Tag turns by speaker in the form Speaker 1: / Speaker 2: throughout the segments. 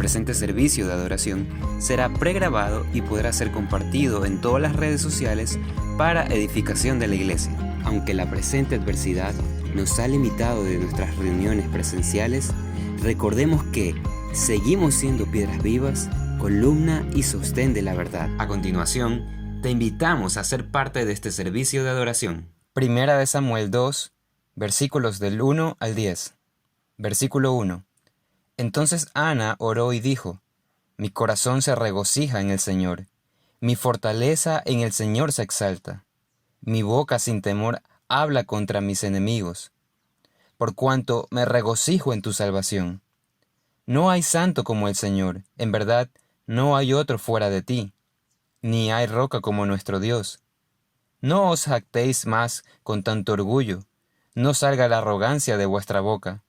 Speaker 1: presente servicio de adoración será pregrabado y podrá ser compartido en todas las redes sociales para edificación de la iglesia. Aunque la presente adversidad nos ha limitado de nuestras reuniones presenciales, recordemos que seguimos siendo piedras vivas, columna y sostén de la verdad. A continuación, te invitamos a ser parte de este servicio de adoración. Primera de Samuel 2, versículos del 1 al 10. Versículo 1. Entonces Ana oró y dijo: Mi corazón se regocija en el Señor, mi fortaleza en el Señor se exalta. Mi boca sin temor habla contra mis enemigos, por cuanto me regocijo en tu salvación. No hay santo como el Señor, en verdad, no hay otro fuera de ti, ni hay roca como nuestro Dios. No os jactéis más con tanto orgullo, no salga la arrogancia de vuestra boca,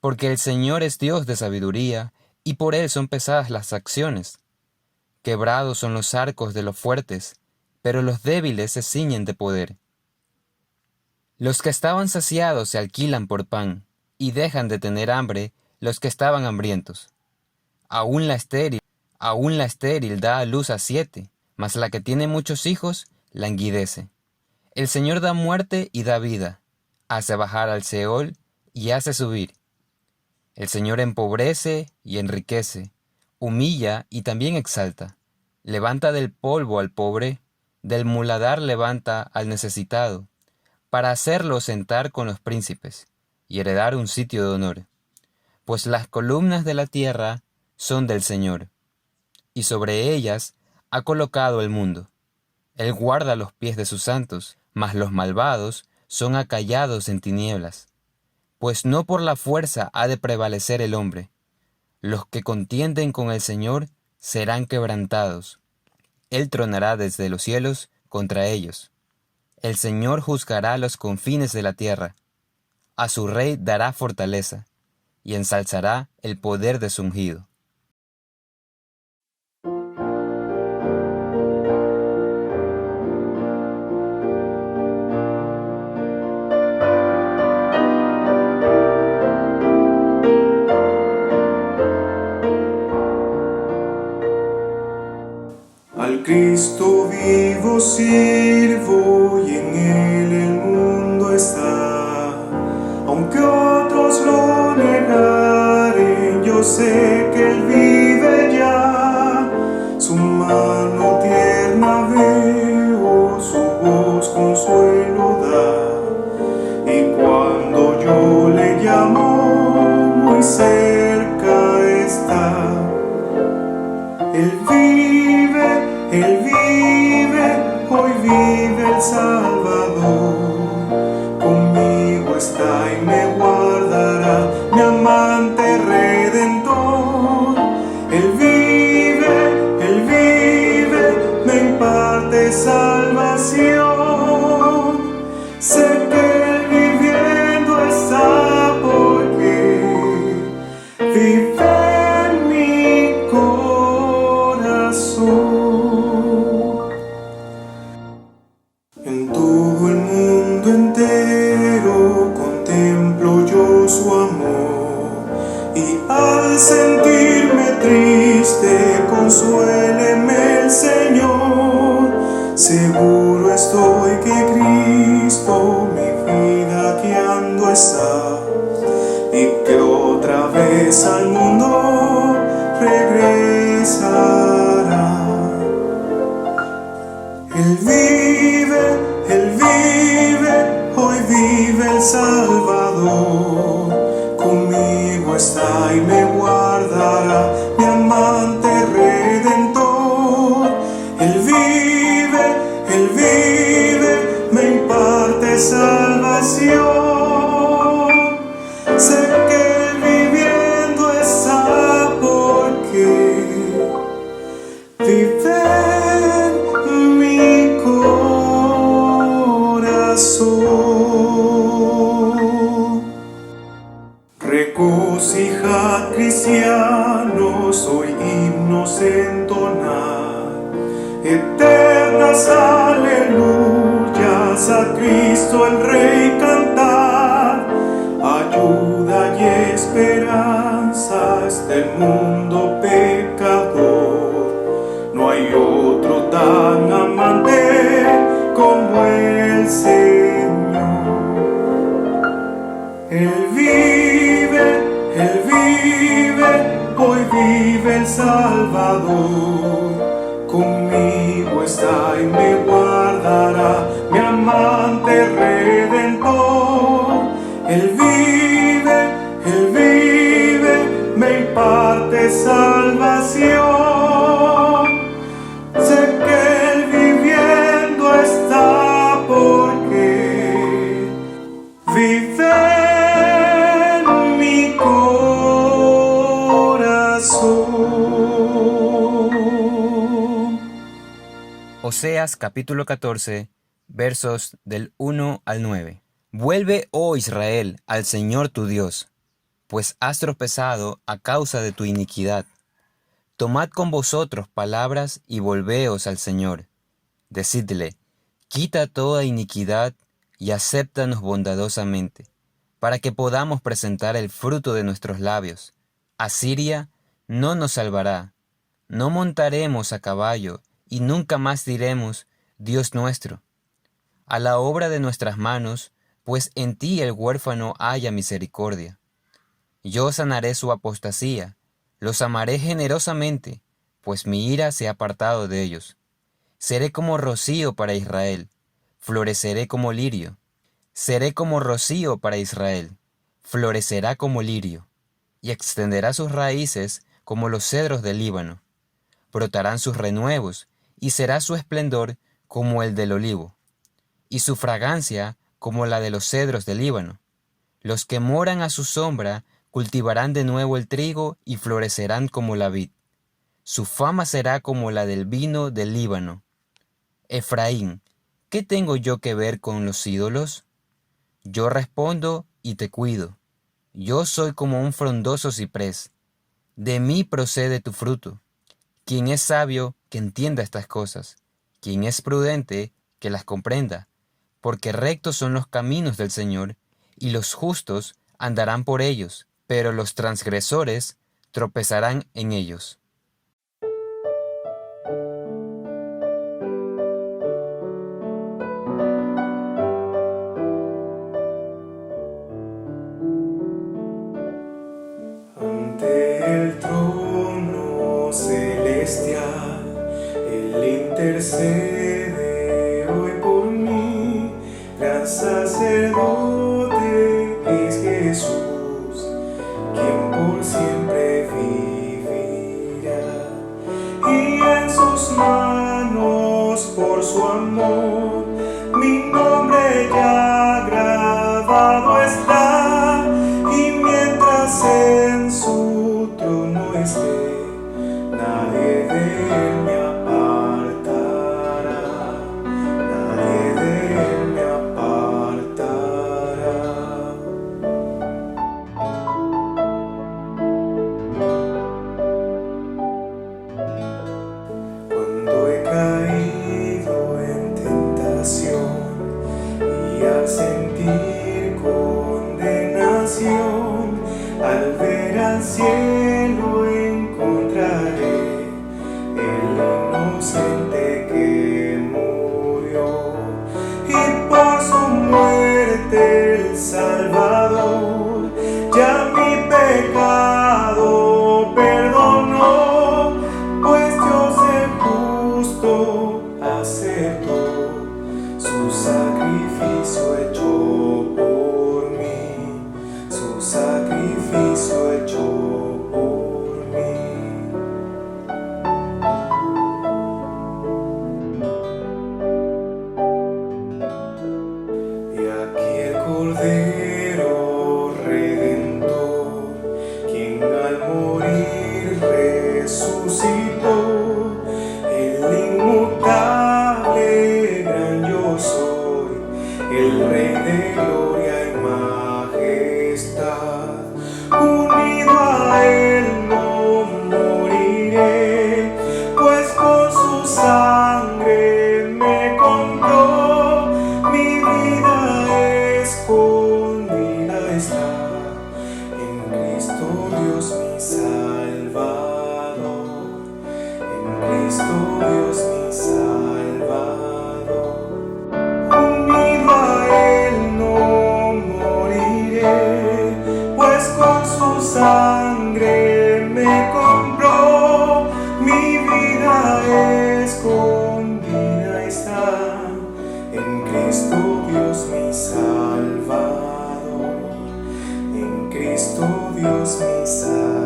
Speaker 1: porque el Señor es Dios de sabiduría, y por Él son pesadas las acciones. Quebrados son los arcos de los fuertes, pero los débiles se ciñen de poder. Los que estaban saciados se alquilan por pan, y dejan de tener hambre los que estaban hambrientos. Aún la estéril da a luz a 7, mas la que tiene muchos hijos languidece. El Señor da muerte y da vida, hace bajar al Seol y hace subir. El Señor empobrece y enriquece, humilla y también exalta. Levanta del polvo al pobre, del muladar levanta al necesitado, para hacerlo sentar con los príncipes y heredar un sitio de honor. Pues las columnas de la tierra son del Señor, y sobre ellas ha colocado el mundo. Él guarda los pies de sus santos, mas los malvados son acallados en tinieblas. Pues no por la fuerza ha de prevalecer el hombre. Los que contienden con el Señor serán quebrantados. Él tronará desde los cielos contra ellos. El Señor juzgará los confines de la tierra. A su rey dará fortaleza, y ensalzará el poder de su ungido.
Speaker 2: Al Cristo vivo sirvo y en Él el mundo está. Aunque otros lo negaren, yo sé que Él vive ya. Su mano tierna veo, su voz consuelo da. Y cuando yo le llamo, muy cerca está. Él vive, hoy vive el Salvador. Conmigo está y me guardará, mi amante redentor. Él vive, me imparte salvación. Sé que Él viviendo está porque vive en mi corazón. En todo el mundo entero contemplo yo su amor, y al sentirme triste consuéleme el Señor. Seguro estoy que Cristo mi vida guiando está, y que otra vez al mundo regresará. Él vive, hoy vive el Salvador. Conmigo está y me guardará, mi amante redentor. Él vive, me imparte salvación. Sé que Él viviendo está porque vive en mi corazón. Regocijad, cristianos, hoy himnos entonar, eternas aleluyas a Cristo el Rey cantar. Ayuda y esperanza este mundo
Speaker 1: Oseas capítulo 14, versos del 1 al 9. Vuelve, oh Israel, al Señor tu Dios, pues has tropezado a causa de tu iniquidad. Tomad con vosotros palabras y volveos al Señor. Decidle, quita toda iniquidad y acéptanos bondadosamente, para que podamos presentar el fruto de nuestros labios. Asiria no nos salvará, no montaremos a caballo, y nunca más diremos, Dios nuestro. A la obra de nuestras manos, pues en ti el huérfano haya misericordia. Yo sanaré su apostasía, los amaré generosamente, pues mi ira se ha apartado de ellos. Seré como rocío para Israel, floreceré como lirio. Seré como rocío para Israel, florecerá como lirio, y extenderá sus raíces como los cedros del Líbano. Brotarán sus renuevos, y será su esplendor como el del olivo, y su fragancia como la de los cedros del Líbano. Los que moran a su sombra cultivarán de nuevo el trigo y florecerán como la vid. Su fama será como la del vino del Líbano. Efraín, ¿qué tengo yo que ver con los ídolos? Yo respondo y te cuido. Yo soy como un frondoso ciprés. De mí procede tu fruto. Quien es sabio, que entienda estas cosas. Quien es prudente, que las comprenda. Porque rectos son los caminos del Señor, y los justos andarán por ellos, pero los transgresores tropezarán en ellos.
Speaker 2: Ante el trono celestial, Él intercede hoy por mí. Gran sacerdote es Jesús, quien por siempre vivirá. Y en sus manos, por su amor, mi nombre ya grabado está. Y mientras en su trono esté, nadie de él me apartará, nadie de él me apartará. Cuando he caído en tentación y al sentir condenación, al ver al cielo encontraré el inocente que murió, y por su muerte el Salvador ya mi pecado perdonó, pues Dios el justo aceptó su sacrificio hecho por mí, su sacrificio hecho por mí. Y aquí el Cordero Redentor, quien al morir resucitó, el inmutable gran yo soy, el Rey de gloria y majestad. Unido a él no moriré, pues con su sangre me compró. Mi vida escondida está en Cristo Dios mi Salvador, en Cristo Dios mi Salvador. Unido a él no moriré, pues con su sangre me compró. Mi vida escondida está en Cristo Dios mi Salvador, en Cristo Dios mi Salvador.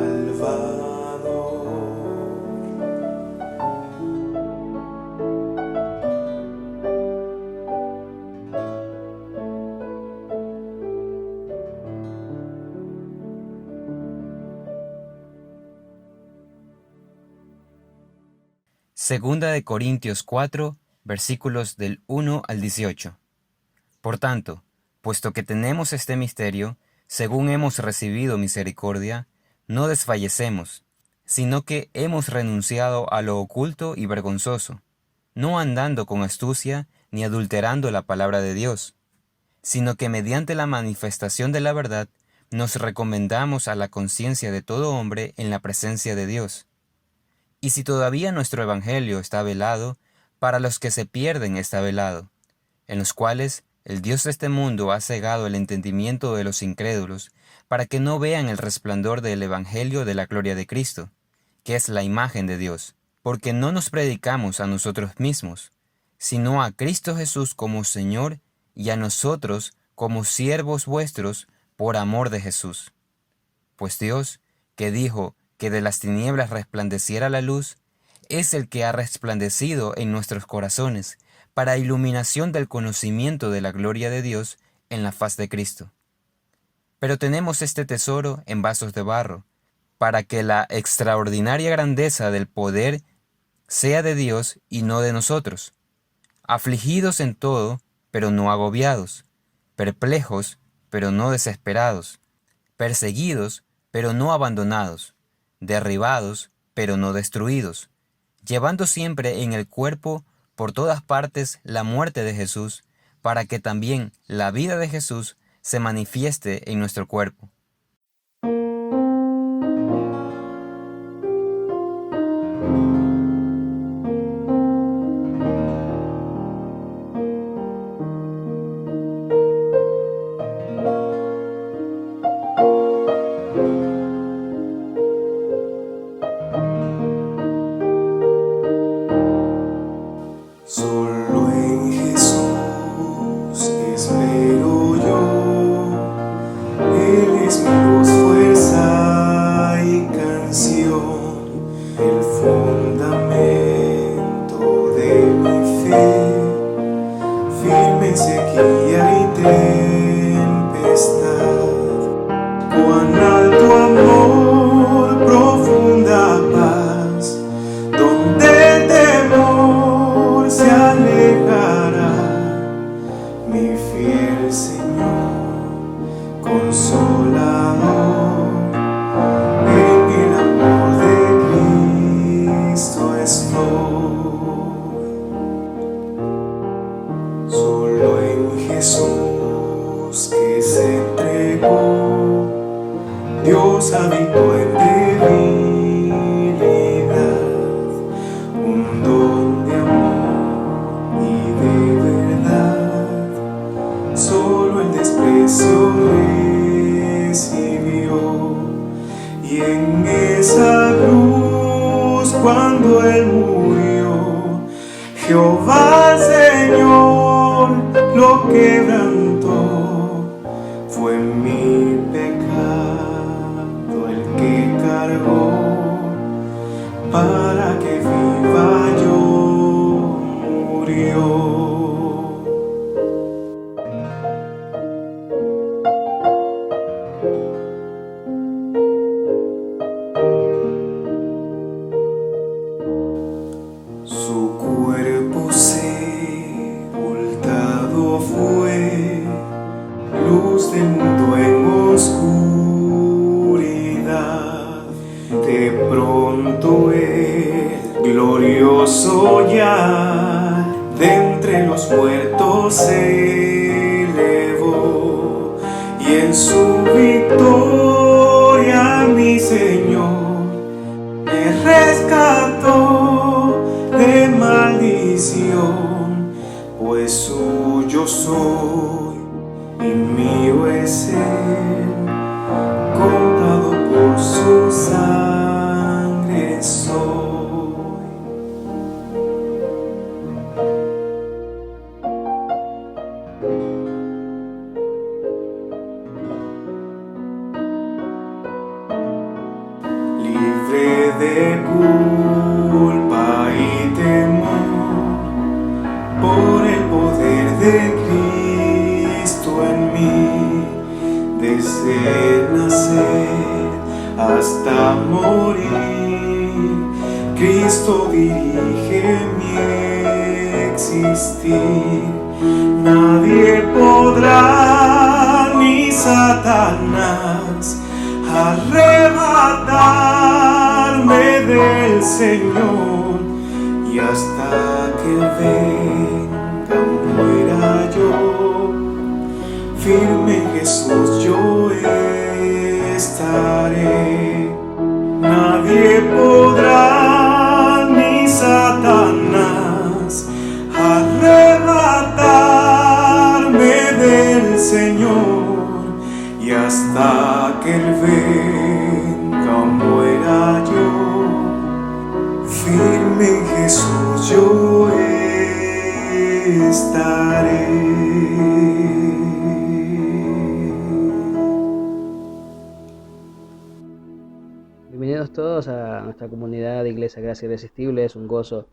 Speaker 1: Segunda de Corintios 4, versículos del 1 al 18. Por tanto, puesto que tenemos este misterio, según hemos recibido misericordia, no desfallecemos, sino que hemos renunciado a lo oculto y vergonzoso, no andando con astucia ni adulterando la palabra de Dios, sino que mediante la manifestación de la verdad nos recomendamos a la conciencia de todo hombre en la presencia de Dios. Y si todavía nuestro evangelio está velado, para los que se pierden está velado, en los cuales el Dios de este mundo ha cegado el entendimiento de los incrédulos, para que no vean el resplandor del evangelio de la gloria de Cristo, que es la imagen de Dios, porque no nos predicamos a nosotros mismos, sino a Cristo Jesús como Señor y a nosotros como siervos vuestros por amor de Jesús. Pues Dios, que dijo que de las tinieblas resplandeciera la luz, es el que ha resplandecido en nuestros corazones para iluminación del conocimiento de la gloria de Dios en la faz de Cristo. Pero tenemos este tesoro en vasos de barro, para que la extraordinaria grandeza del poder sea de Dios y no de nosotros, afligidos en todo, pero no agobiados, perplejos, pero no desesperados, perseguidos, pero no abandonados, derribados, pero no destruidos, llevando siempre en el cuerpo por todas partes la muerte de Jesús, para que también la vida de Jesús se manifieste en nuestro cuerpo.
Speaker 2: Solo en Jesús espero yo, Él es mi luz, fuerza y canción, el fundamento de mi fe, firme en sequía y tempestad. Cuán alto amor, profunda paz, donde el temor se alejará, mi fiel Señor, consolador, en el amor de Cristo estoy. Solo en Jesús que se entregó, Dios habitó en debilidad, un don de amor y de verdad, solo el desprecio recibió, y en esa cruz cuando Él murió, Jehová el Señor lo quebrantó, fue mi pecado el que cargó, para que viva yo murió. Su cuerpo sepultado fue, luz del mundo en oscuridad. De pronto el glorioso ya de entre los muertos se elevó, y en su victoria mi Señor me rescató de maldición, pues suyo soy y mío es Él, comprado por su sangre soy. Libre de culpa y temor, por el poder de Cristo en mí, desde nacer hasta morir, Cristo dirige mi existencia. resistir. Nadie podrá, ni Satanás, arrebatarme del Señor, y hasta que venga o muera yo, firme en Jesús yo estaré. Nadie podrá, ni Satanás, arrebatarme del Señor, y hasta que Él venga o muera yo, firme en Jesús yo estaré.
Speaker 3: Bienvenidos todos a nuestra comunidad de Iglesia Gracia Irresistible. Es un gozo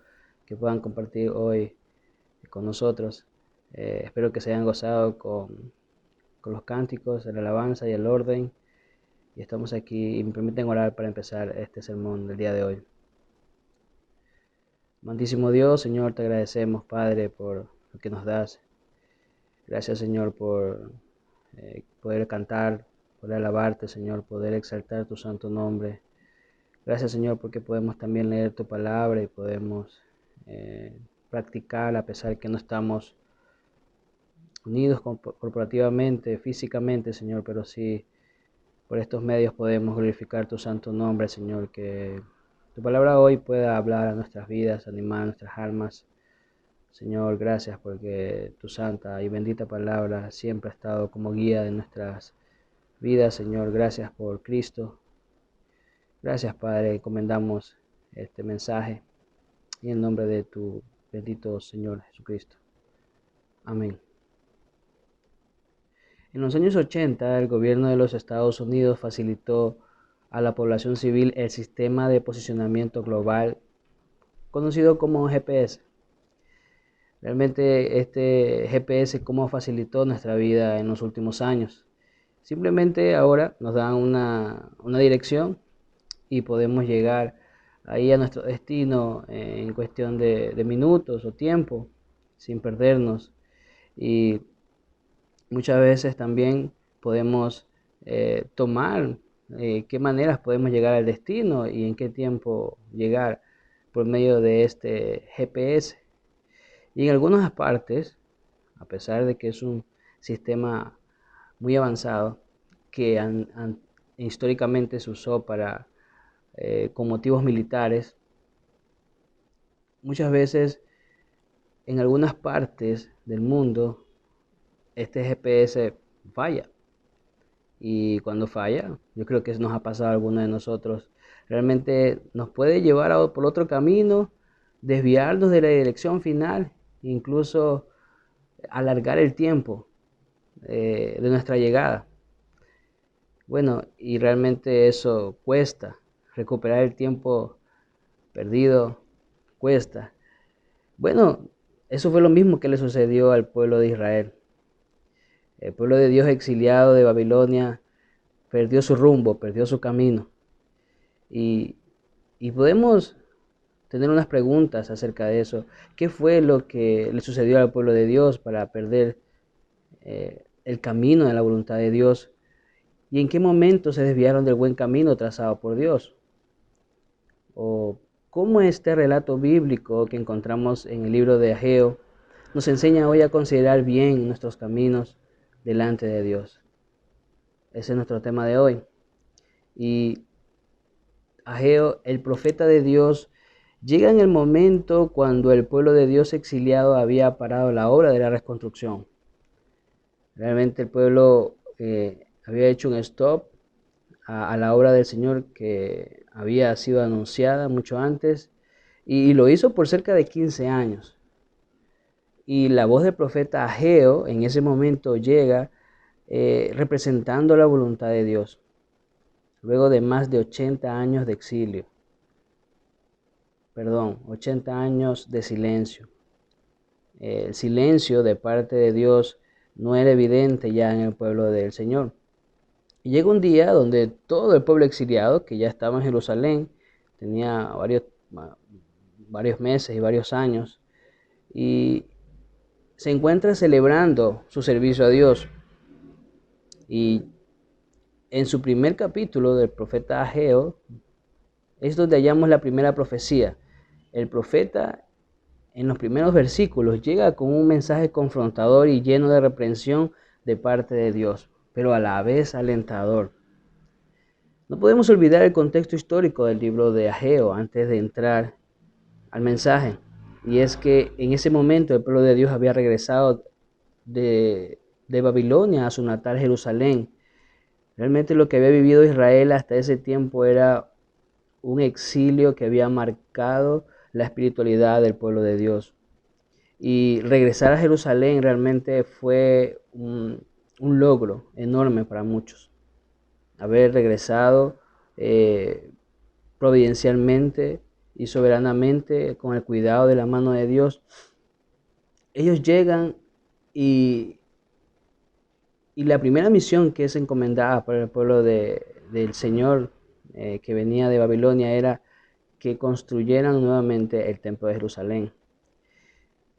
Speaker 3: que puedan compartir hoy con nosotros. Espero que se hayan gozado con los cánticos, la alabanza y el orden. Y estamos aquí y me permiten orar para empezar este sermón del día de hoy. Amantísimo Dios, Señor, te agradecemos, Padre, por lo que nos das. Gracias, Señor, por poder cantar, poder alabarte, Señor, poder exaltar tu santo nombre. Gracias, Señor, porque podemos también leer tu palabra y podemos practicar a pesar que no estamos unidos corporativamente, físicamente, Señor, pero sí por estos medios podemos glorificar tu santo nombre, Señor, que tu palabra hoy pueda hablar a nuestras vidas, animar a nuestras almas. Señor, gracias porque tu santa y bendita palabra siempre ha estado como guía de nuestras vidas, Señor. Gracias por Cristo. Gracias, Padre, encomendamos este mensaje y en nombre de tu bendito Señor Jesucristo. Amén. En los años 80, el gobierno de los Estados Unidos facilitó a la población civil el sistema de posicionamiento global conocido como GPS. Realmente este GPS cómo facilitó nuestra vida en los últimos años. Simplemente ahora nos dan una dirección y podemos llegar ahí a nuestro destino en cuestión de minutos o tiempo sin perdernos. Y muchas veces también podemos tomar qué maneras podemos llegar al destino y en qué tiempo llegar por medio de este GPS. Y en algunas partes, a pesar de que es un sistema muy avanzado que históricamente se usó con motivos militares, muchas veces en algunas partes del mundo este GPS falla. Y cuando falla, yo creo que nos ha pasado a alguno de nosotros, realmente nos puede llevar por otro camino, desviarnos de la dirección final, incluso alargar el tiempo de nuestra llegada. Bueno, y realmente eso cuesta, recuperar el tiempo perdido cuesta. Bueno, eso fue lo mismo que le sucedió al pueblo de Israel. El pueblo de Dios exiliado de Babilonia perdió su rumbo, perdió su camino. Y podemos tener unas preguntas acerca de eso. ¿Qué fue lo que le sucedió al pueblo de Dios para perder el camino de la voluntad de Dios? ¿Y en qué momento se desviaron del buen camino trazado por Dios? ¿O cómo este relato bíblico que encontramos en el libro de Ageo nos enseña hoy a considerar bien nuestros caminos delante de Dios? Ese es nuestro tema de hoy. Y Ageo, el profeta de Dios, llega en el momento cuando el pueblo de Dios exiliado había parado la obra de la reconstrucción. Realmente el pueblo había hecho un stop a la obra del Señor que había sido anunciada mucho antes y lo hizo por cerca de 15 años. Y la voz del profeta Ageo en ese momento llega representando la voluntad de Dios, luego de más de 80 años de exilio. 80 años de silencio. El silencio de parte de Dios no era evidente ya en el pueblo del Señor. Y llega un día donde todo el pueblo exiliado, que ya estaba en Jerusalén, tenía varios meses y varios años, y se encuentra celebrando su servicio a Dios. Y en su primer capítulo del profeta Ageo es donde hallamos la primera profecía. El profeta en los primeros versículos llega con un mensaje confrontador y lleno de reprensión de parte de Dios, pero a la vez alentador. No podemos olvidar el contexto histórico del libro de Ageo antes de entrar al mensaje. Y es que en ese momento el pueblo de Dios había regresado de Babilonia a su natal Jerusalén. Realmente lo que había vivido Israel hasta ese tiempo era un exilio que había marcado la espiritualidad del pueblo de Dios. Y regresar a Jerusalén realmente fue un logro enorme para muchos. Haber regresado providencialmente y soberanamente con el cuidado de la mano de Dios. Ellos llegan y la primera misión que es encomendada por el pueblo del Señor que venía de Babilonia era que construyeran nuevamente el templo de Jerusalén.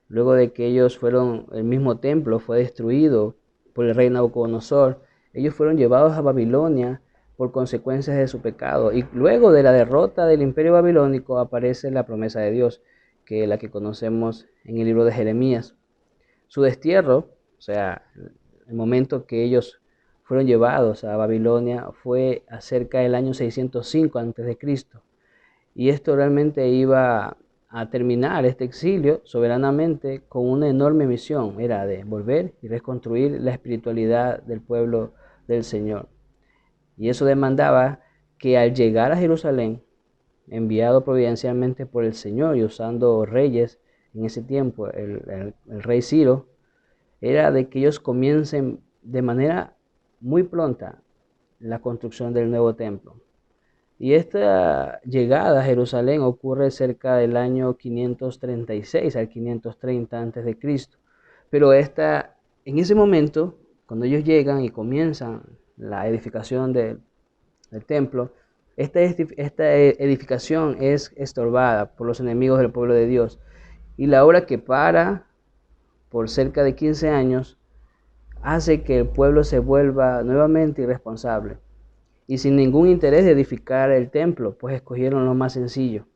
Speaker 3: Luego de que el mismo templo fue destruido por el rey Nabucodonosor, ellos fueron llevados a Babilonia por consecuencias de su pecado. Y luego de la derrota del imperio babilónico aparece la promesa de Dios, que es la que conocemos en el libro de Jeremías. Su destierro, o sea, el momento que ellos fueron llevados a Babilonia fue acerca del año 605 a.C. Y esto realmente iba a terminar este exilio soberanamente con una enorme misión, era de volver y reconstruir la espiritualidad del pueblo del Señor. Y eso demandaba que al llegar a Jerusalén, enviado providencialmente por el Señor y usando reyes en ese tiempo, el rey Ciro, era de que ellos comiencen de manera muy pronta la construcción del nuevo templo. Y esta llegada a Jerusalén ocurre cerca del año 536 al 530 a.C. Pero en ese momento, cuando ellos llegan y comienzan la edificación del templo, esta edificación es estorbada por los enemigos del pueblo de Dios. Y la obra que para por cerca de 15 años hace que el pueblo se vuelva nuevamente irresponsable. Y sin ningún interés de edificar el templo, pues escogieron lo más sencillo.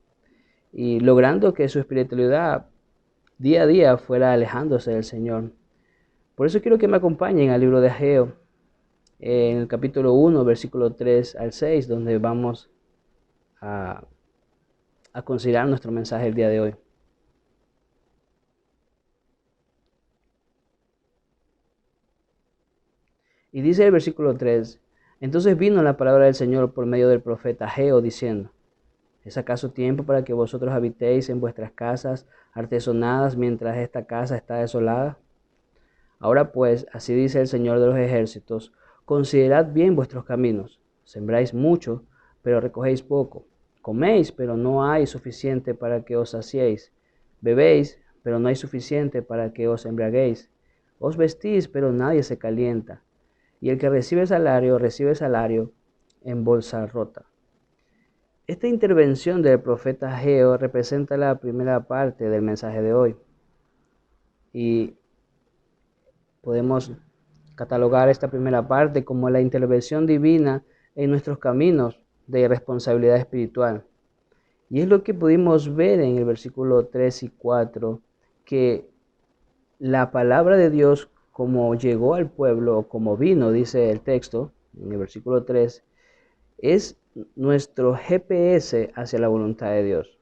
Speaker 3: Y logrando que su espiritualidad día a día fuera alejándose del Señor. Por eso quiero que me acompañen al libro de Ageo, en el capítulo 1, versículo 3 al 6, donde vamos a considerar nuestro mensaje el día de hoy. Y dice el versículo 3, entonces vino la palabra del Señor por medio del profeta Ageo, diciendo, ¿es acaso tiempo para que vosotros habitéis en vuestras casas artesonadas mientras esta casa está desolada? Ahora pues, así dice el Señor de los ejércitos, considerad bien vuestros caminos. Sembráis mucho, pero recogéis poco. Coméis, pero no hay suficiente para que os saciéis. Bebéis, pero no hay suficiente para que os embriaguéis. Os vestís, pero nadie se calienta. Y el que recibe salario en bolsa rota. Esta intervención del profeta Ageo representa la primera parte del mensaje de hoy. Y podemos catalogar esta primera parte como la intervención divina en nuestros caminos de responsabilidad espiritual. Y es lo que pudimos ver en el versículo 3 y 4, que la palabra de Dios, como llegó al pueblo, como vino, dice el texto, en el versículo 3, es nuestro GPS hacia la voluntad de Dios.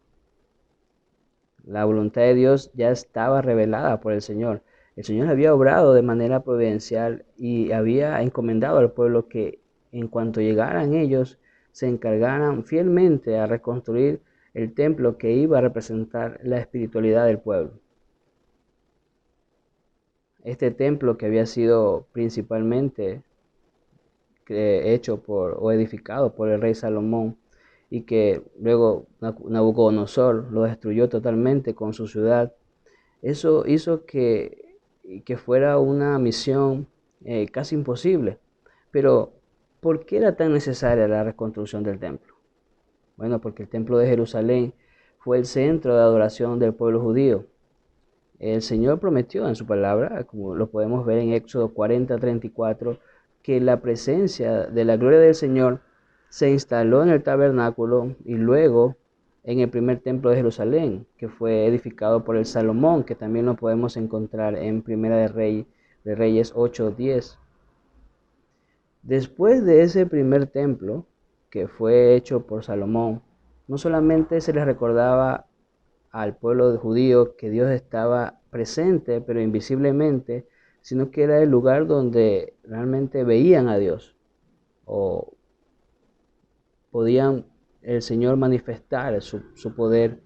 Speaker 3: La voluntad de Dios ya estaba revelada por el Señor. El Señor había obrado de manera providencial y había encomendado al pueblo que en cuanto llegaran ellos, se encargaran fielmente a reconstruir el templo que iba a representar la espiritualidad del pueblo. Este templo que había sido principalmente hecho o edificado por el rey Salomón y que luego Nabucodonosor lo destruyó totalmente con su ciudad, eso hizo que fuera una misión casi imposible. Pero, ¿por qué era tan necesaria la reconstrucción del templo? Bueno, porque el templo de Jerusalén fue el centro de adoración del pueblo judío. El Señor prometió en su palabra, como lo podemos ver en Éxodo 40:34, que la presencia de la gloria del Señor se instaló en el tabernáculo y luego en el primer templo de Jerusalén, que fue edificado por el Salomón, que también lo podemos encontrar en Primera de Reyes 8:10. Después de ese primer templo, que fue hecho por Salomón, no solamente se les recordaba al pueblo judío que Dios estaba presente, pero invisiblemente, sino que era el lugar donde realmente veían a Dios o podían el Señor manifestar su poder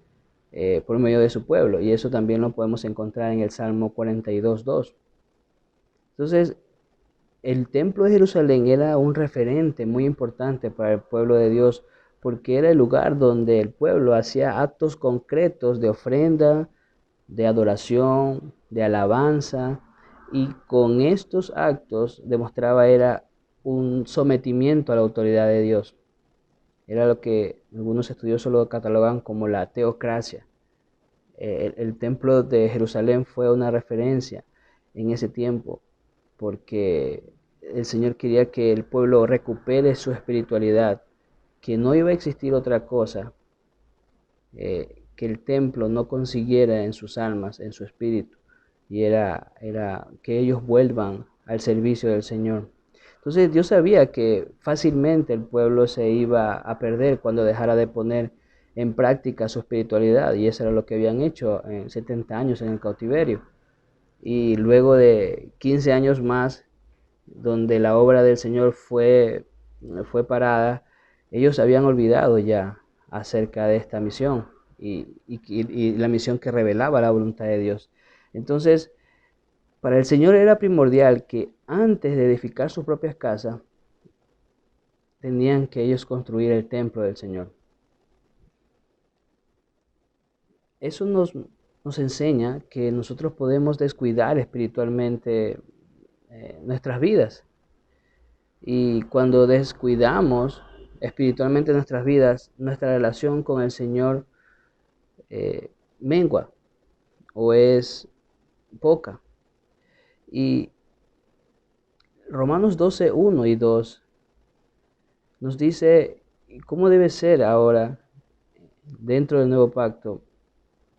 Speaker 3: por medio de su pueblo. Y eso también lo podemos encontrar en el Salmo 42:2. Entonces, el templo de Jerusalén era un referente muy importante para el pueblo de Dios, porque era el lugar donde el pueblo hacía actos concretos de ofrenda, de adoración, de alabanza, y con estos actos demostraba era un sometimiento a la autoridad de Dios. Era lo que algunos estudiosos lo catalogan como la teocracia. El templo de Jerusalén fue una referencia en ese tiempo, porque el Señor quería que el pueblo recupere su espiritualidad, que no iba a existir otra cosa, que el templo no consiguiera en sus almas, en su espíritu, y era que ellos vuelvan al servicio del Señor. Entonces Dios sabía que fácilmente el pueblo se iba a perder cuando dejara de poner en práctica su espiritualidad, y eso era lo que habían hecho en 70 años en el cautiverio. Y luego de 15 años más, donde la obra del Señor fue parada, ellos habían olvidado ya acerca de esta misión y la misión que revelaba la voluntad de Dios. Entonces, para el Señor era primordial que antes de edificar sus propias casas, tenían que ellos construir el templo del Señor. Eso nos enseña que nosotros podemos descuidar espiritualmente nuestras vidas. Y cuando descuidamos espiritualmente nuestras vidas, nuestra relación con el Señor mengua o es poca. Y Romanos 12:1 y 2 nos dice cómo debe ser ahora, dentro del nuevo pacto,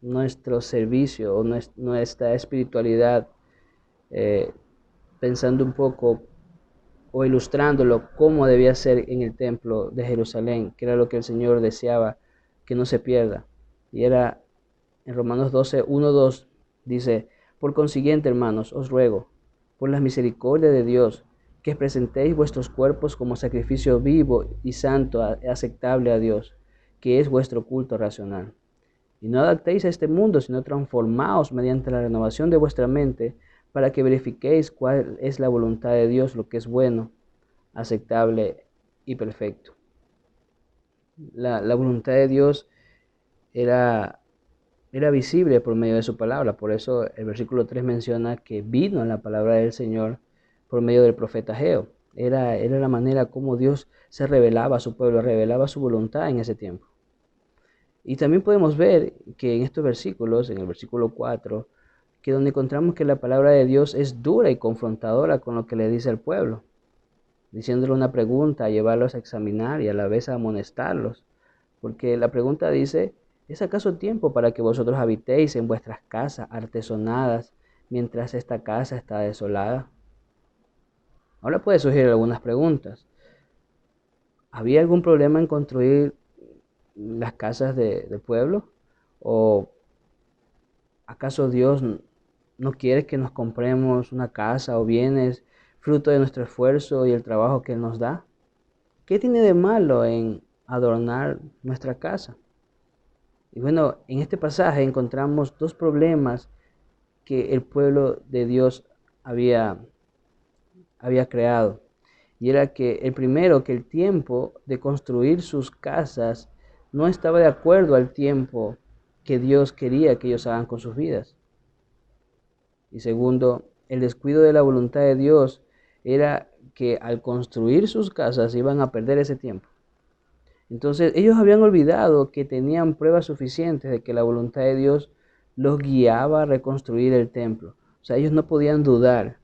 Speaker 3: nuestro servicio o nuestra espiritualidad, pensando un poco o ilustrándolo cómo debía ser en el templo de Jerusalén, que era lo que el Señor deseaba que no se pierda. Y era en Romanos 12:1-2, dice: por consiguiente, hermanos, os ruego, por la misericordia de Dios, que presentéis vuestros cuerpos como sacrificio vivo y santo, aceptable a Dios, que es vuestro culto racional. Y no adaptéis a este mundo, sino transformaos mediante la renovación de vuestra mente, para que verifiquéis cuál es la voluntad de Dios, lo que es bueno, aceptable y perfecto. La voluntad de Dios era visible por medio de su palabra. Por eso el versículo 3 menciona que vino la palabra del Señor por medio del profeta Ageo. Era la manera como Dios se revelaba a su pueblo, revelaba su voluntad en ese tiempo. Y también podemos ver que en estos versículos, en el versículo 4, que donde encontramos que la palabra de Dios es dura y confrontadora con lo que le dice al pueblo, diciéndole una pregunta, a llevarlos a examinar y a la vez a amonestarlos. Porque la pregunta dice: ¿es acaso tiempo para que vosotros habitéis en vuestras casas artesonadas mientras esta casa está desolada? Ahora puede surgir algunas preguntas. ¿Había algún problema en construir las casas del pueblo? ¿O acaso Dios no quiere que nos compremos una casa o bienes fruto de nuestro esfuerzo y el trabajo que Él nos da? ¿Qué tiene de malo en adornar nuestra casa? Y bueno, en este pasaje encontramos dos problemas que el pueblo de Dios había creado. Y era que el primero, que el tiempo de construir sus casas no estaba de acuerdo al tiempo que Dios quería que ellos hagan con sus vidas. Y segundo, el descuido de la voluntad de Dios era que al construir sus casas iban a perder ese tiempo. Entonces ellos habían olvidado que tenían pruebas suficientes de que la voluntad de Dios los guiaba a reconstruir el templo. O sea, ellos no podían dudar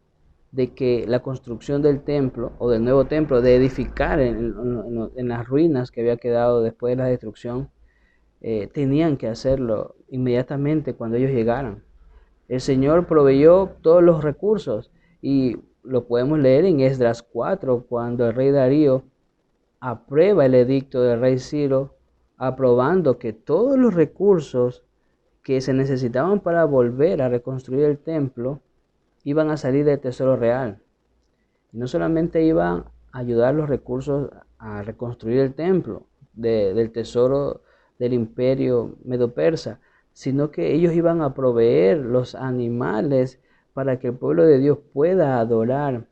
Speaker 3: de que la construcción del templo o del nuevo templo, de edificar en las ruinas que había quedado después de la destrucción, tenían que hacerlo inmediatamente cuando ellos llegaran. El Señor proveyó todos los recursos y lo podemos leer en Esdras 4, cuando el rey Darío aprueba el edicto del rey Ciro, aprobando que todos los recursos que se necesitaban para volver a reconstruir el templo iban a salir del tesoro real. Y no solamente iban a ayudar los recursos a reconstruir el templo del tesoro del imperio medo-persa, sino que ellos iban a proveer los animales para que el pueblo de Dios pueda adorar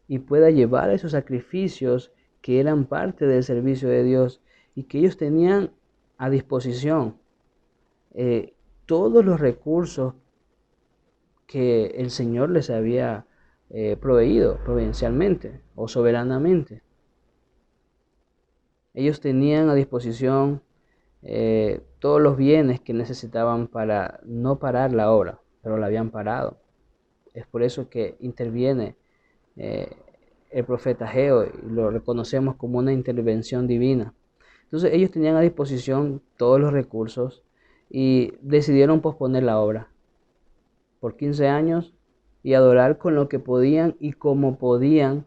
Speaker 3: y pueda llevar esos sacrificios que eran parte del servicio de Dios y que ellos tenían a disposición todos los recursos que el Señor les había proveído providencialmente o soberanamente. Ellos tenían a disposición todos los bienes que necesitaban para no parar la obra, pero la habían parado. Es por eso que interviene el profeta Ageo y lo reconocemos como una intervención divina. Entonces ellos tenían a disposición todos los recursos y decidieron posponer la obra por 15 años y adorar con lo que podían y como podían,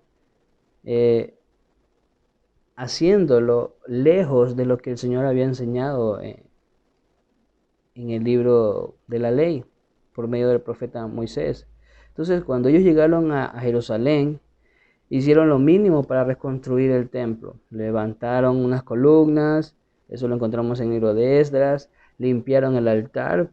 Speaker 3: haciéndolo lejos de lo que el Señor había enseñado en el libro de la ley por medio del profeta Moisés. Entonces, cuando ellos llegaron a Jerusalén, hicieron lo mínimo para reconstruir el templo. Levantaron unas columnas, eso lo encontramos en el libro de Esdras. Limpiaron el altar,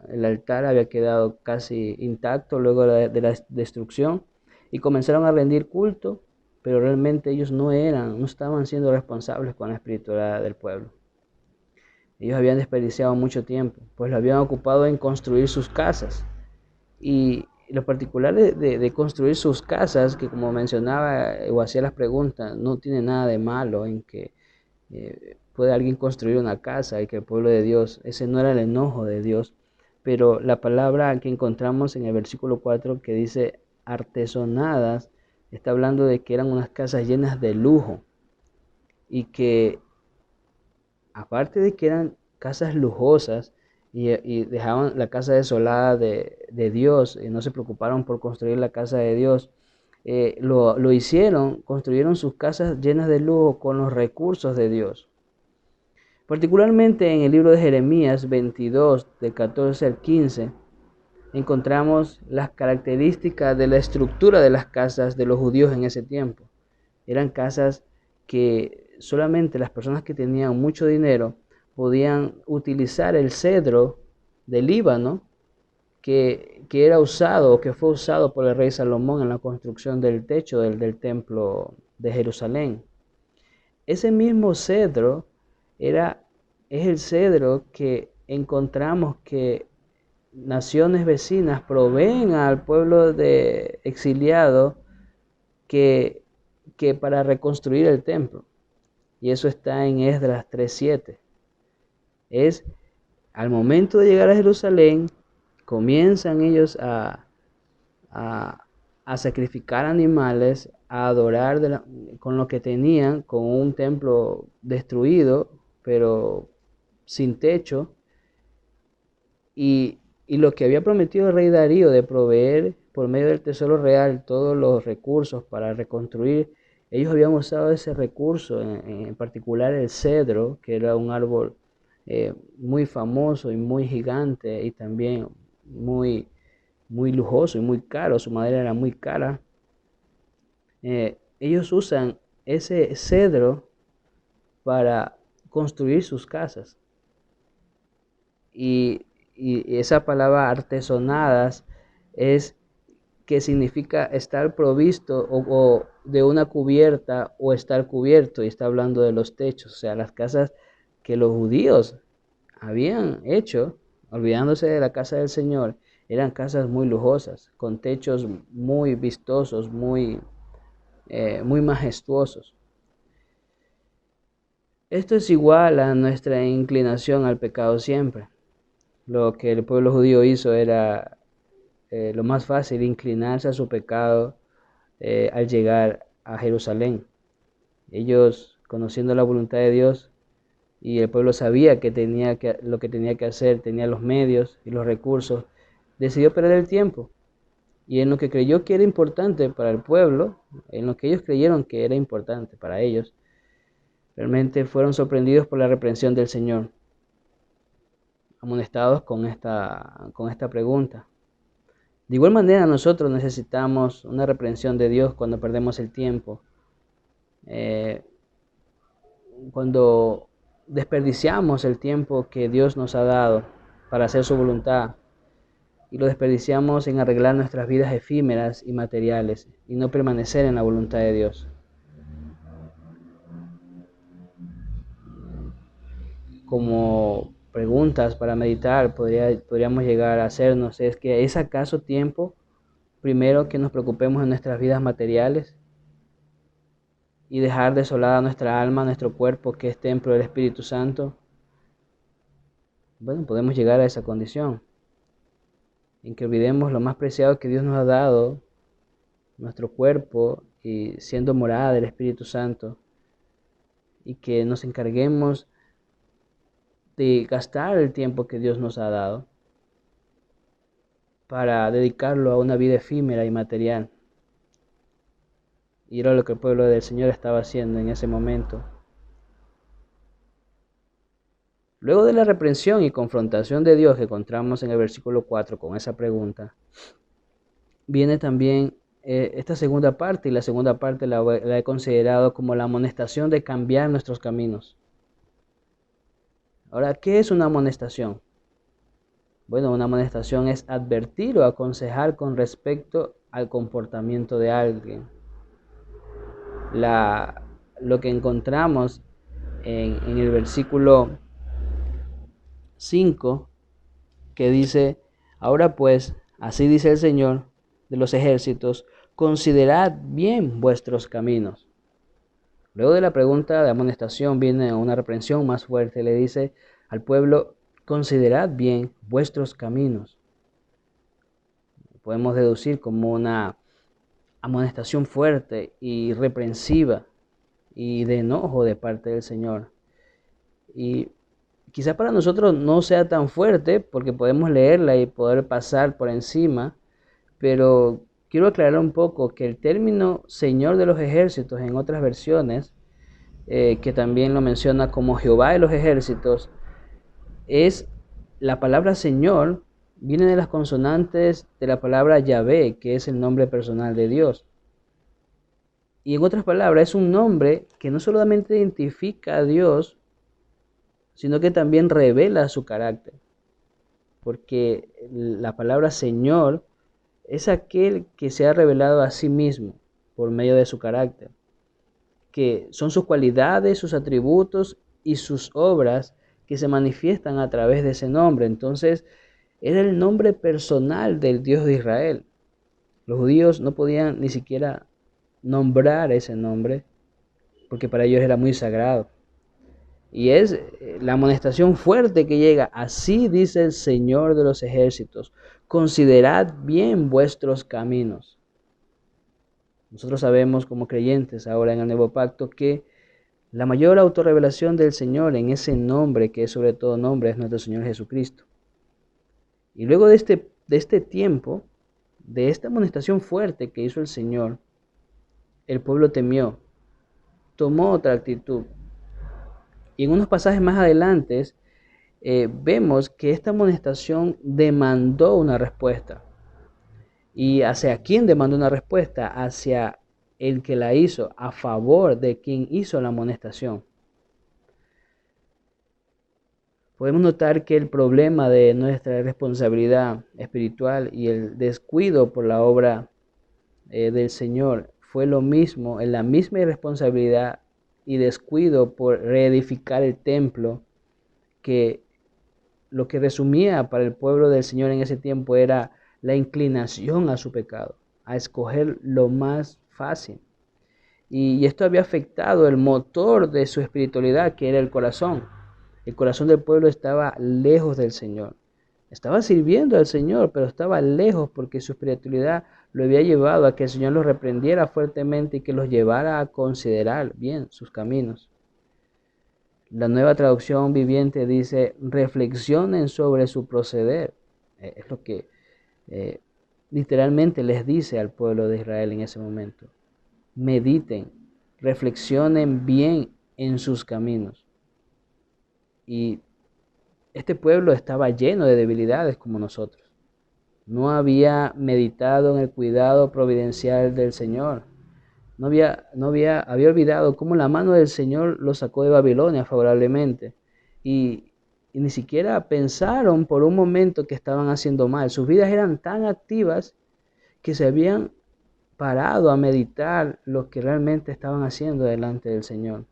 Speaker 3: el altar había quedado casi intacto luego de la destrucción, y comenzaron a rendir culto, pero realmente ellos no estaban siendo responsables con la espiritualidad del pueblo. Ellos habían desperdiciado mucho tiempo, pues lo habían ocupado en construir sus casas. Y lo particular de construir sus casas, que como mencionaba o hacía las preguntas, no tiene nada de malo en que puede alguien construir una casa y que el pueblo de Dios, ese no era el enojo de Dios, pero la palabra que encontramos en el versículo 4 que dice artesonadas, está hablando de que eran unas casas llenas de lujo y que aparte de que eran casas lujosas y dejaban la casa desolada de Dios y no se preocuparon por construir la casa de Dios, lo hicieron, construyeron sus casas llenas de lujo con los recursos de Dios. Particularmente en el libro de Jeremías 22, del 14 al 15, encontramos las características de la estructura de las casas de los judíos en ese tiempo. Eran casas que solamente las personas que tenían mucho dinero podían utilizar el cedro del Líbano que era usado o que fue usado por el rey Salomón en la construcción del techo del templo de Jerusalén. Ese mismo cedro es el cedro que encontramos que naciones vecinas proveen al pueblo de exiliado que para reconstruir el templo. Y eso está en Esdras 3:7. Es al momento de llegar a Jerusalén, comienzan ellos a sacrificar animales, a adorar con lo que tenían, con un templo destruido, pero sin techo, y lo que había prometido el rey Darío de proveer por medio del tesoro real todos los recursos para reconstruir, ellos habían usado ese recurso, en particular el cedro, que era un árbol muy famoso y muy gigante y también muy, muy lujoso y muy caro, su madera era muy cara. Ellos usan ese cedro para construir sus casas. Y esa palabra artesonadas es que significa estar provisto o de una cubierta o estar cubierto, y está hablando de los techos, o sea, las casas que los judíos habían hecho, olvidándose de la casa del Señor, eran casas muy lujosas, con techos muy vistosos, muy majestuosos. Esto es igual a nuestra inclinación al pecado siempre. lo que el pueblo judío hizo era lo más fácil, inclinarse a su pecado al llegar a Jerusalén. Ellos, conociendo la voluntad de Dios, y el pueblo sabía que lo que tenía que hacer, tenía los medios y los recursos, decidió perder el tiempo. Y en lo que creyó que era importante para el pueblo, en lo que ellos creyeron que era importante para ellos, realmente fueron sorprendidos por la reprensión del Señor, amonestados con esta pregunta. De igual manera, nosotros necesitamos una reprensión de Dios cuando perdemos el tiempo, cuando desperdiciamos el tiempo que Dios nos ha dado para hacer su voluntad y lo desperdiciamos en arreglar nuestras vidas efímeras y materiales y no permanecer en la voluntad de Dios. Como preguntas para meditar podríamos llegar a hacernos es que ¿es acaso tiempo primero que nos preocupemos en nuestras vidas materiales y dejar desolada nuestra alma, nuestro cuerpo que es templo del Espíritu Santo? Bueno, podemos llegar a esa condición en que olvidemos lo más preciado que Dios nos ha dado, nuestro cuerpo, y siendo morada del Espíritu Santo, y que nos encarguemos de gastar el tiempo que Dios nos ha dado para dedicarlo a una vida efímera y material. Y era lo que el pueblo del Señor estaba haciendo en ese momento. Luego de la reprensión y confrontación de Dios que encontramos en el versículo 4 con esa pregunta, viene también esta segunda parte, y la segunda parte la he considerado como la amonestación de cambiar nuestros caminos. Ahora, ¿qué es una amonestación? Bueno, una amonestación es advertir o aconsejar con respecto al comportamiento de alguien. Lo que encontramos en el versículo 5, que dice: ahora pues, así dice el Señor de los ejércitos, considerad bien vuestros caminos. Luego de la pregunta de amonestación viene una reprensión más fuerte. Le dice al pueblo: considerad bien vuestros caminos. Podemos deducir como una amonestación fuerte y reprensiva y de enojo de parte del Señor. Y quizá para nosotros no sea tan fuerte porque podemos leerla y poder pasar por encima, pero quiero aclarar un poco que el término Señor de los ejércitos en otras versiones, que también lo menciona como Jehová de los ejércitos, es la palabra Señor, viene de las consonantes de la palabra Yahvé, que es el nombre personal de Dios. Y en otras palabras, es un nombre que no solamente identifica a Dios, sino que también revela su carácter. Porque la palabra Señor es aquel que se ha revelado a sí mismo por medio de su carácter, que son sus cualidades, sus atributos y sus obras que se manifiestan a través de ese nombre. Entonces, era el nombre personal del Dios de Israel. Los judíos no podían ni siquiera nombrar ese nombre porque para ellos era muy sagrado. Y es la amonestación fuerte que llega: así dice el Señor de los ejércitos, considerad bien vuestros caminos. Nosotros sabemos como creyentes ahora en el Nuevo Pacto que la mayor autorrevelación del Señor en ese nombre, que es sobre todo nombre, es nuestro Señor Jesucristo. Y luego de este tiempo, de esta amonestación fuerte que hizo el Señor, el pueblo temió, tomó otra actitud. Y en unos pasajes más adelante vemos que esta amonestación demandó una respuesta. ¿Y hacia quién demandó una respuesta? Hacia el que la hizo, a favor de quien hizo la amonestación. Podemos notar que el problema de nuestra responsabilidad espiritual y el descuido por la obra del Señor fue lo mismo, en la misma irresponsabilidad y descuido por reedificar el templo, que lo que resumía para el pueblo del Señor en ese tiempo era la inclinación a su pecado, a escoger lo más fácil. Y esto había afectado el motor de su espiritualidad, que era el corazón. El corazón del pueblo estaba lejos del Señor. Estaba sirviendo al Señor, pero estaba lejos porque su espiritualidad lo había llevado a que el Señor los reprendiera fuertemente y que los llevara a considerar bien sus caminos. La Nueva Traducción Viviente dice, reflexionen sobre su proceder. Es lo que eh, literalmente les dice al pueblo de Israel en ese momento. Mediten, reflexionen bien en sus caminos. Y este pueblo estaba lleno de debilidades como nosotros. No había meditado en el cuidado providencial del Señor. Había olvidado cómo la mano del Señor los sacó de Babilonia favorablemente. Y ni siquiera pensaron por un momento que estaban haciendo mal. Sus vidas eran tan activas que se habían parado a meditar lo que realmente estaban haciendo delante del Señor.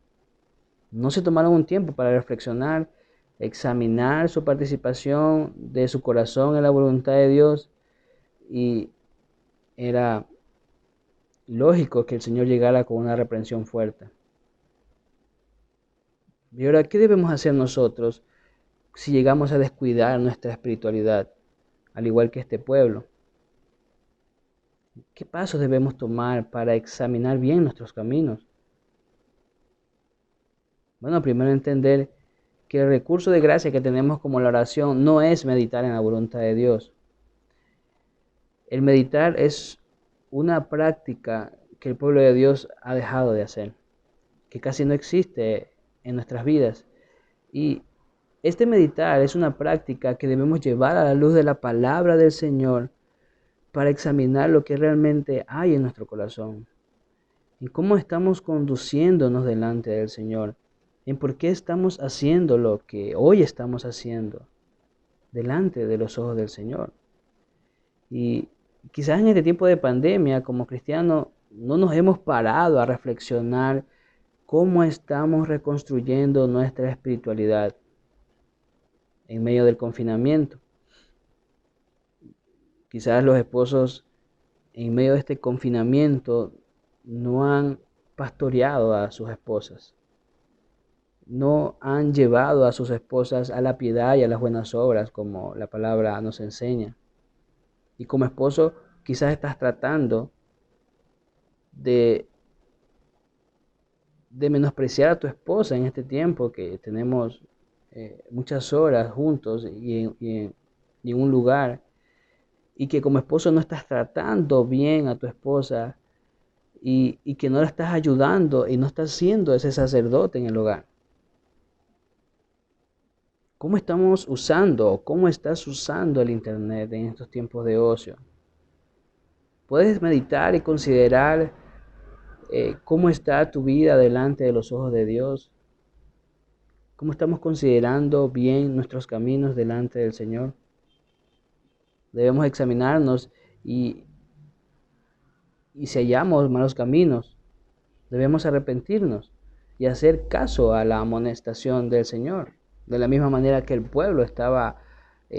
Speaker 3: No se tomaron un tiempo para reflexionar, examinar su participación de su corazón en la voluntad de Dios, y era lógico que el Señor llegara con una reprensión fuerte. Y ahora, ¿qué debemos hacer nosotros si llegamos a descuidar nuestra espiritualidad, al igual que este pueblo? ¿Qué pasos debemos tomar para examinar bien nuestros caminos? Bueno, primero entender que el recurso de gracia que tenemos como la oración no es meditar en la voluntad de Dios. El meditar es una práctica que el pueblo de Dios ha dejado de hacer, que casi no existe en nuestras vidas. Y este meditar es una práctica que debemos llevar a la luz de la palabra del Señor para examinar lo que realmente hay en nuestro corazón, en cómo estamos conduciéndonos delante del Señor, en por qué estamos haciendo lo que hoy estamos haciendo delante de los ojos del Señor. Y quizás en este tiempo de pandemia, como cristianos, no nos hemos parado a reflexionar cómo estamos reconstruyendo nuestra espiritualidad en medio del confinamiento. Quizás los esposos en medio de este confinamiento no han pastoreado a sus esposas, no han llevado a sus esposas a la piedad y a las buenas obras como la palabra nos enseña. Y como esposo quizás estás tratando de menospreciar a tu esposa en este tiempo que tenemos muchas horas juntos y en un lugar, y que como esposo no estás tratando bien a tu esposa y que no la estás ayudando y no estás siendo ese sacerdote en el hogar. ¿Cómo estamos usando o cómo estás usando el internet en estos tiempos de ocio? Puedes meditar y considerar cómo está tu vida delante de los ojos de Dios. ¿Cómo estamos considerando bien nuestros caminos delante del Señor? Debemos examinarnos y si hallamos malos caminos, debemos arrepentirnos y hacer caso a la amonestación del Señor. De la misma manera que el pueblo estaba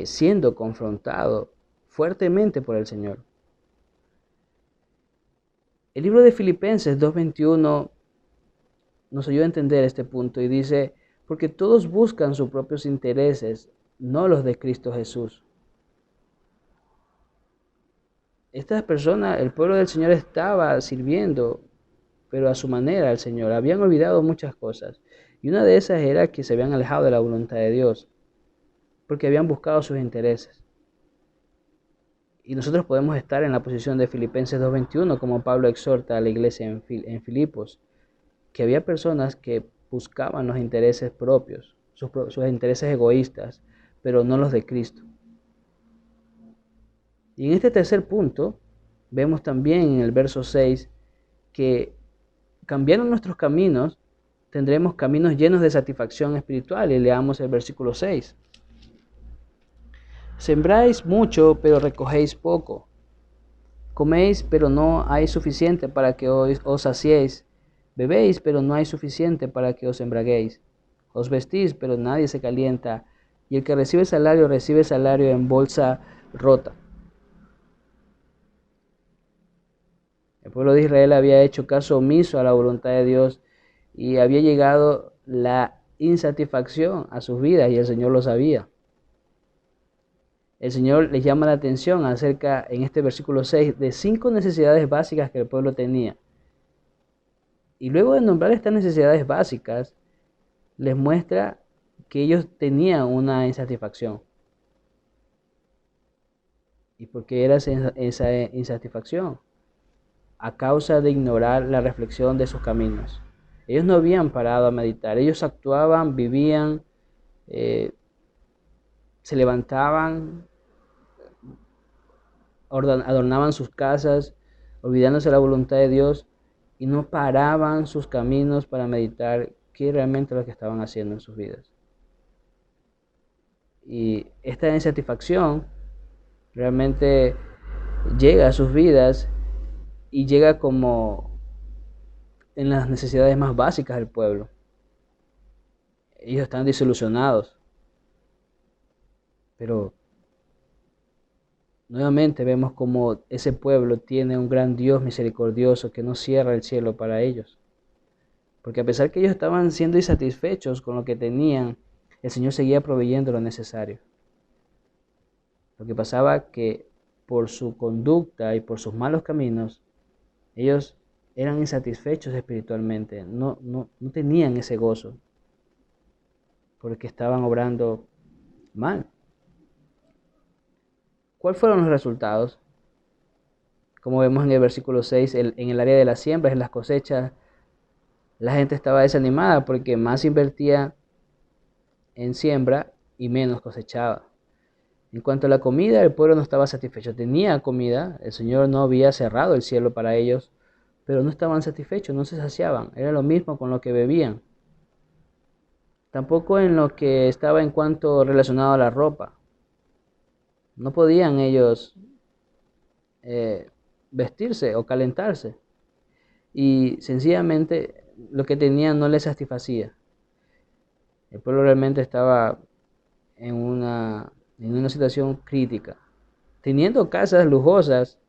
Speaker 3: siendo confrontado fuertemente por el Señor. El libro de Filipenses 2:21 nos ayuda a entender este punto y dice, porque todos buscan sus propios intereses, no los de Cristo Jesús. Estas personas, el pueblo del Señor estaba sirviendo, pero a su manera al Señor. Habían olvidado muchas cosas. Y una de esas era que se habían alejado de la voluntad de Dios, porque habían buscado sus intereses. Y nosotros podemos estar en la posición de Filipenses 2:21, como Pablo exhorta a la iglesia en Filipos, que había personas que buscaban los intereses propios, sus intereses egoístas, pero no los de Cristo. Y en este tercer punto, vemos también en el verso 6 que cambiando nuestros caminos, tendremos caminos llenos de satisfacción espiritual. Y leamos el versículo 6. Sembráis mucho, pero recogéis poco. Coméis, pero no hay suficiente para que os saciéis. Bebéis, pero no hay suficiente para que os embriaguéis. Os vestís, pero nadie se calienta. Y el que recibe salario en bolsa rota. El pueblo de Israel había hecho caso omiso a la voluntad de Dios y había llegado la insatisfacción a sus vidas y el Señor lo sabía. el Señor les llama la atención acerca, en este versículo 6, de 5 necesidades básicas que el pueblo tenía. Y luego de nombrar estas necesidades básicas, les muestra que ellos tenían una insatisfacción. ¿Y por qué era esa insatisfacción? A causa de ignorar la reflexión de sus caminos. Ellos no habían parado a meditar, ellos actuaban, vivían, se levantaban, adornaban sus casas, olvidándose de la voluntad de Dios, y no paraban sus caminos para meditar qué realmente lo que estaban haciendo en sus vidas. Y esta insatisfacción realmente llega a sus vidas y llega como en las necesidades más básicas del pueblo. Ellos están desilusionados, pero nuevamente vemos como ese pueblo tiene un gran Dios misericordioso que no cierra el cielo para ellos. Porque a pesar que ellos estaban siendo insatisfechos con lo que tenían, el Señor seguía proveyendo lo necesario. Lo que pasaba que por su conducta y por sus malos caminos, ellos eran insatisfechos espiritualmente, no tenían ese gozo, porque estaban obrando mal. ¿Cuáles fueron los resultados? Como vemos en el versículo 6, en el área de las siembras, en las cosechas, la gente estaba desanimada porque más invertía en siembra y menos cosechaba. En cuanto a la comida, el pueblo no estaba satisfecho. Tenía comida, el Señor no había cerrado el cielo para ellos, pero no estaban satisfechos, no se saciaban. Era lo mismo con lo que bebían. Tampoco en lo que estaba en cuanto relacionado a la ropa. No podían ellos vestirse o calentarse. Y sencillamente lo que tenían no les satisfacía. El pueblo realmente estaba en una situación crítica. Teniendo casas lujosas,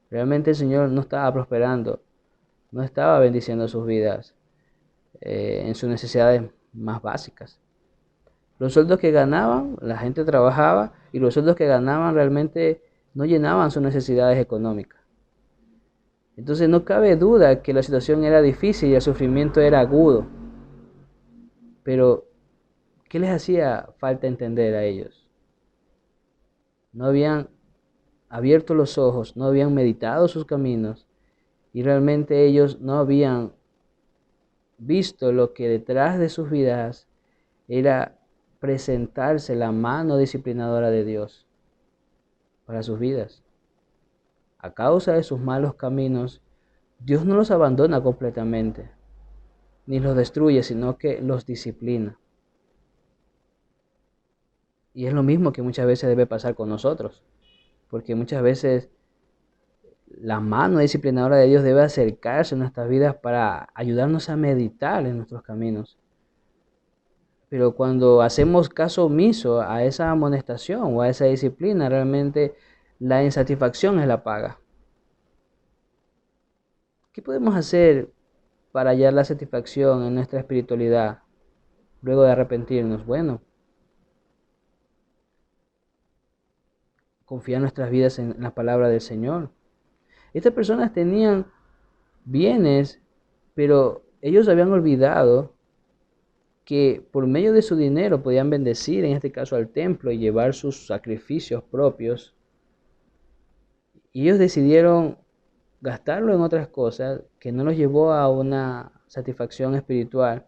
Speaker 3: realmente el Señor no estaba prosperando, no estaba bendiciendo sus vidas en sus necesidades más básicas. Los sueldos que ganaban, la gente trabajaba y los sueldos que ganaban realmente no llenaban sus necesidades económicas. Entonces no cabe duda que la situación era difícil y el sufrimiento era agudo. Pero, ¿qué les hacía falta entender a ellos? No habían abierto los ojos, no habían meditado sus caminos y realmente ellos no habían visto lo que detrás de sus vidas era presentarse la mano disciplinadora de Dios para sus vidas. A causa de sus malos caminos, Dios no los abandona completamente, ni los destruye, sino que los disciplina. Y es lo mismo que muchas veces debe pasar con nosotros, porque muchas veces la mano disciplinadora de Dios debe acercarse a nuestras vidas para ayudarnos a meditar en nuestros caminos. Pero cuando hacemos caso omiso a esa amonestación o a esa disciplina, realmente la insatisfacción es la paga. ¿Qué podemos hacer para hallar la satisfacción en nuestra espiritualidad luego de arrepentirnos? Bueno, confiar nuestras vidas en la palabra del Señor. Estas personas tenían bienes, pero ellos habían olvidado que por medio de su dinero podían bendecir, en este caso al templo, y llevar sus sacrificios propios. Y ellos decidieron gastarlo en otras cosas que no los llevó a una satisfacción espiritual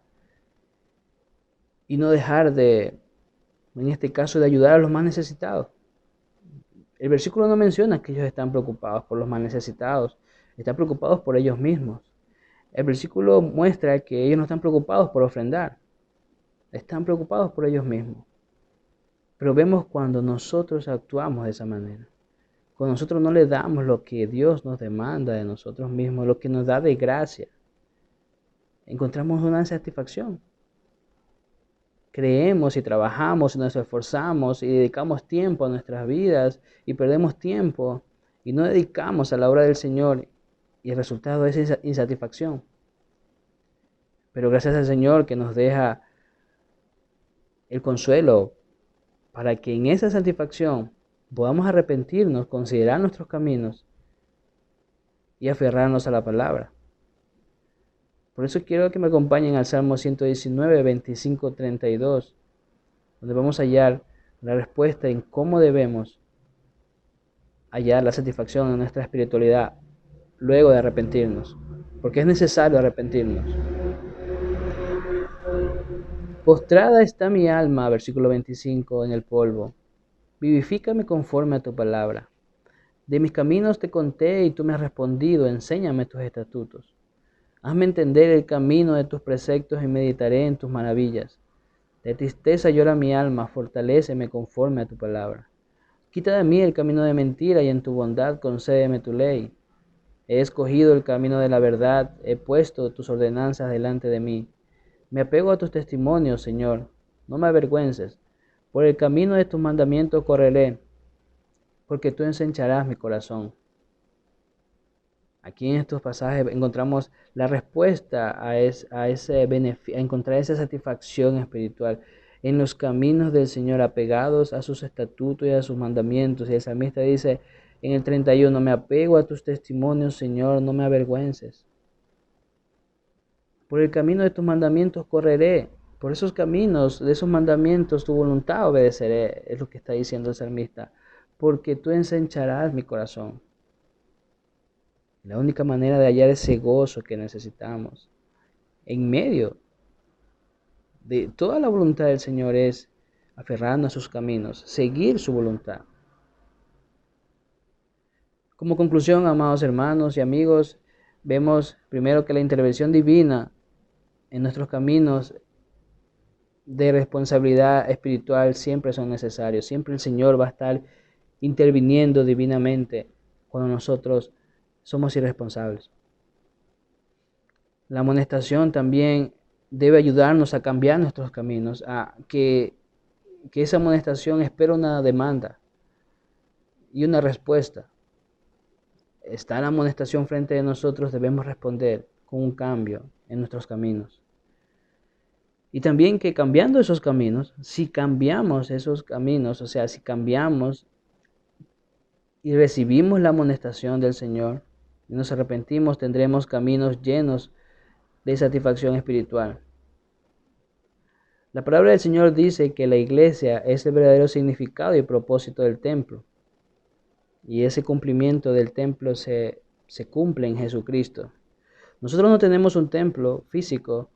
Speaker 3: y no dejar de, en este caso, de ayudar a los más necesitados. El versículo no menciona que ellos están preocupados por los más necesitados, están preocupados por ellos mismos. El versículo muestra que ellos no están preocupados por ofrendar, están preocupados por ellos mismos. Pero vemos cuando nosotros actuamos de esa manera, cuando nosotros no le damos lo que Dios nos demanda de nosotros mismos, lo que nos da de gracia, encontramos una satisfacción. Creemos y trabajamos y nos esforzamos y dedicamos tiempo a nuestras vidas y perdemos tiempo y no dedicamos a la obra del Señor y el resultado es esa insatisfacción. Pero gracias al Señor que nos deja el consuelo para que en esa satisfacción podamos arrepentirnos, considerar nuestros caminos y aferrarnos a la palabra. Por eso quiero que me acompañen al Salmo 119, 25, 32, donde vamos a hallar la respuesta en cómo debemos hallar la satisfacción en nuestra espiritualidad luego de arrepentirnos, porque es necesario arrepentirnos. Postrada está mi alma, versículo 25, en el polvo. Vivifícame conforme a tu palabra. De mis caminos te conté y tú me has respondido, enséñame tus estatutos. Hazme entender el camino de tus preceptos y meditaré en tus maravillas. De tristeza llora mi alma, fortaléceme conforme a tu palabra. Quita de mí el camino de mentira y en tu bondad concédeme tu ley. He escogido el camino de la verdad, he puesto tus ordenanzas delante de mí. Me apego a tus testimonios, Señor, no me avergüences. Por el camino de tus mandamientos correré, porque tú ensancharás mi corazón. Aquí en estos pasajes encontramos la respuesta a encontrar esa satisfacción espiritual en los caminos del Señor, apegados a sus estatutos y a sus mandamientos. Y el salmista dice en el 31, me apego a tus testimonios, Señor, no me avergüences. Por el camino de tus mandamientos correré, por esos caminos, de esos mandamientos, tu voluntad obedeceré, es lo que está diciendo el salmista, porque tú ensancharás mi corazón. La única manera de hallar ese gozo que necesitamos en medio de toda la voluntad del Señor es aferrarnos a sus caminos, seguir su voluntad. Como conclusión, amados hermanos y amigos, vemos primero que la intervención divina en nuestros caminos de responsabilidad espiritual siempre son necesarios. Siempre el Señor va a estar interviniendo divinamente cuando nosotros somos irresponsables. La amonestación también debe ayudarnos a cambiar nuestros caminos, a que esa amonestación espera una demanda y una respuesta. Está la amonestación frente de nosotros, debemos responder con un cambio en nuestros caminos. Y también que cambiando esos caminos, si cambiamos esos caminos, o sea, si cambiamos y recibimos la amonestación del Señor y nos arrepentimos, tendremos caminos llenos de satisfacción espiritual. La palabra del Señor dice que la iglesia es el verdadero significado y propósito del templo. Y ese cumplimiento del templo se cumple en Jesucristo. Nosotros no tenemos un templo físico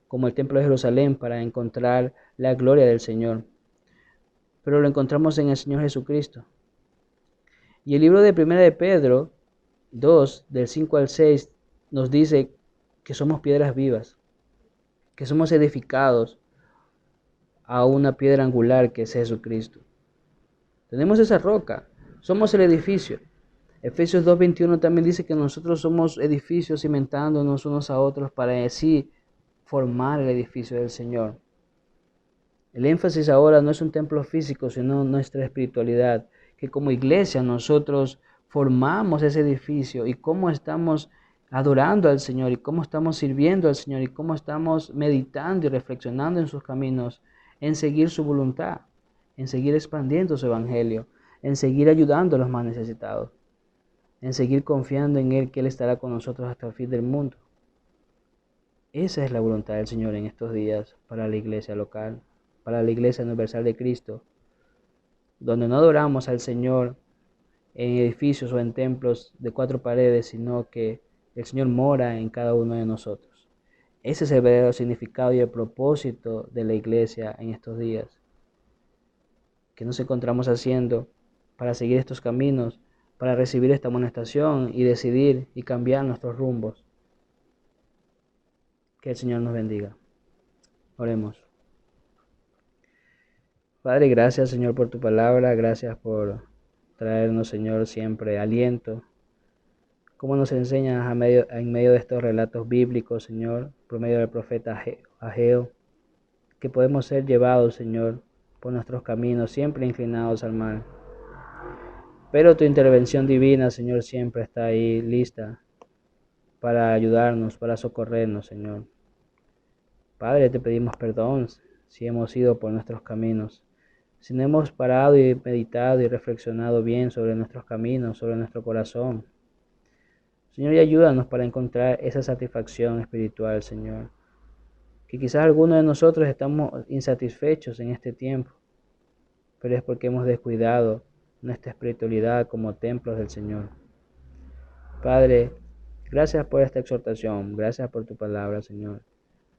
Speaker 3: como el templo de Jerusalén para encontrar la gloria del Señor, pero lo encontramos en el Señor Jesucristo. Y el libro de 1 de Pedro 2, del 5 al 6, nos dice que somos piedras vivas, que somos edificados a una piedra angular que es Jesucristo. Tenemos esa roca, somos el edificio. Efesios 2:21 también dice que nosotros somos edificios cimentándonos unos a otros para así formar el edificio del Señor. El énfasis ahora no es un templo físico, sino nuestra espiritualidad, que como iglesia nosotros formamos ese edificio y cómo estamos adorando al Señor y cómo estamos sirviendo al Señor y cómo estamos meditando y reflexionando en sus caminos, en seguir su voluntad, en seguir expandiendo su evangelio, en seguir ayudando a los más necesitados, en seguir confiando en Él, que Él estará con nosotros hasta el fin del mundo. Esa es la voluntad del Señor en estos días para la iglesia local, para la iglesia universal de Cristo, donde no adoramos al Señor en edificios o en templos de 4 paredes, sino que el Señor mora en cada uno de nosotros. Ese es el verdadero significado y el propósito de la iglesia en estos días. ¿Qué nos encontramos haciendo para seguir estos caminos, para recibir esta amonestación y decidir y cambiar nuestros rumbos? Que el Señor nos bendiga. Oremos. Padre, gracias, Señor, por tu palabra. Gracias por traernos, Señor, siempre aliento. Como nos enseñas en medio de estos relatos bíblicos, Señor, por medio del profeta Ageo, que podemos ser llevados, Señor, por nuestros caminos, siempre inclinados al mal. Pero tu intervención divina, Señor, siempre está ahí lista para ayudarnos, para socorrernos, Señor. Padre, te pedimos perdón si hemos ido por nuestros caminos. si no hemos parado y meditado y reflexionado bien sobre nuestros caminos, sobre nuestro corazón. Señor, y ayúdanos para encontrar esa satisfacción espiritual, Señor. Que quizás algunos de nosotros estamos insatisfechos en este tiempo, pero es porque hemos descuidado nuestra espiritualidad como templos del Señor. Padre, gracias por esta exhortación, gracias por tu palabra, Señor.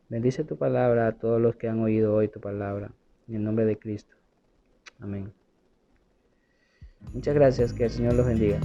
Speaker 3: Bendice tu palabra a todos los que han oído hoy tu palabra, en el nombre de Cristo. Amén. Muchas gracias, que el Señor los bendiga.